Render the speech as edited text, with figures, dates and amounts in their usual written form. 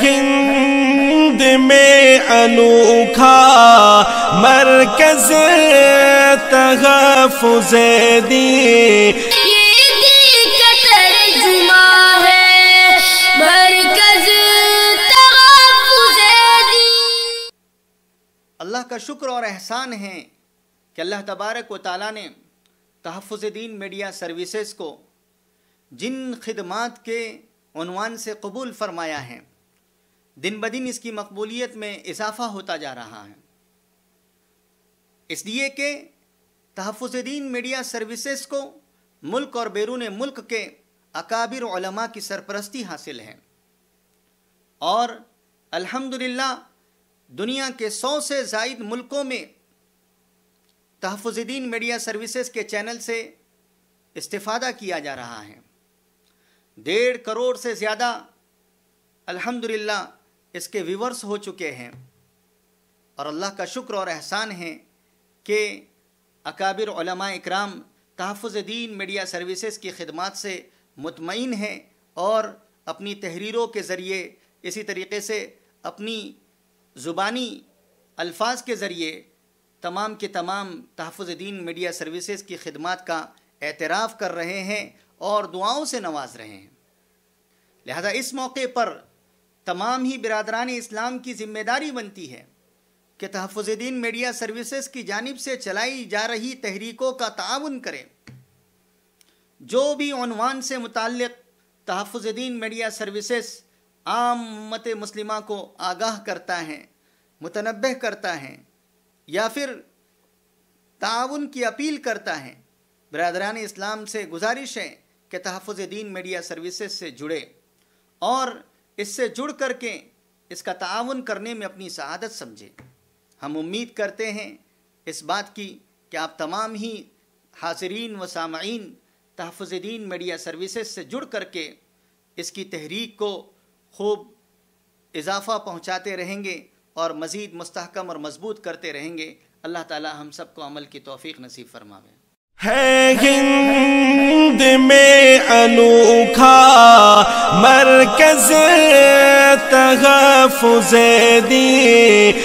ہند میں انوکھا مرکز تحفظ دین، یہ دل کا ترجمہ ہے مرکز تحفظ دین۔ اللہ کا شکر اور احسان ہے کہ اللہ تبارک و تعالیٰ نے تحفظ دین میڈیا سروسز کو جن خدمات کے عنوان سے قبول فرمایا ہے، دن بدن اس کی مقبولیت میں اضافہ ہوتا جا رہا ہے، اس لیے کہ تحفظ دین میڈیا سروسز کو ملک اور بیرون ملک کے اکابر علماء کی سرپرستی حاصل ہے، اور الحمدللہ دنیا کے 100 سے زائد ملکوں میں تحفظ دین میڈیا سروسز کے چینل سے استفادہ کیا جا رہا ہے۔ 1.5 کروڑ سے زیادہ الحمدللہ اس کے ویورز ہو چکے ہیں، اور اللہ کا شکر اور احسان ہے کہ اکابر علماء اکرام تحفظ دین میڈیا سروسز کی خدمات سے مطمئن ہیں، اور اپنی تحریروں کے ذریعے، اسی طریقے سے اپنی زبانی الفاظ کے ذریعے تمام کے تمام تحفظ دین میڈیا سروسز کی خدمات کا اعتراف کر رہے ہیں اور دعاؤں سے نواز رہے ہیں۔ لہذا اس موقع پر تمام ہی برادران اسلام کی ذمہ داری بنتی ہے کہ تحفظ دین میڈیا سروسز کی جانب سے چلائی جا رہی تحریکوں کا تعاون کریں۔ جو بھی عنوان سے متعلق تحفظ دین میڈیا سروسز عام امت مسلمہ کو آگاہ کرتا ہے، متنبہ کرتا ہے، یا پھر تعاون کی اپیل کرتا ہے، برادران اسلام سے گزارش ہے کہ تحفظ دین میڈیا سروسز سے جڑے اور اس سے جڑ کر کے اس کا تعاون کرنے میں اپنی سعادت سمجھے۔ ہم امید کرتے ہیں اس بات کی کہ آپ تمام ہی حاضرین و سامعین تحفظ دین میڈیا سروسز سے جڑ کر کے اس کی تحریک کو خوب اضافہ پہنچاتے رہیں گے اور مزید مستحکم اور مضبوط کرتے رہیں گے۔ اللہ تعالی ہم سب کو عمل کی توفیق نصیب فرماوے۔ ہے ہند میں انوکھا مرکز تحفظ دین،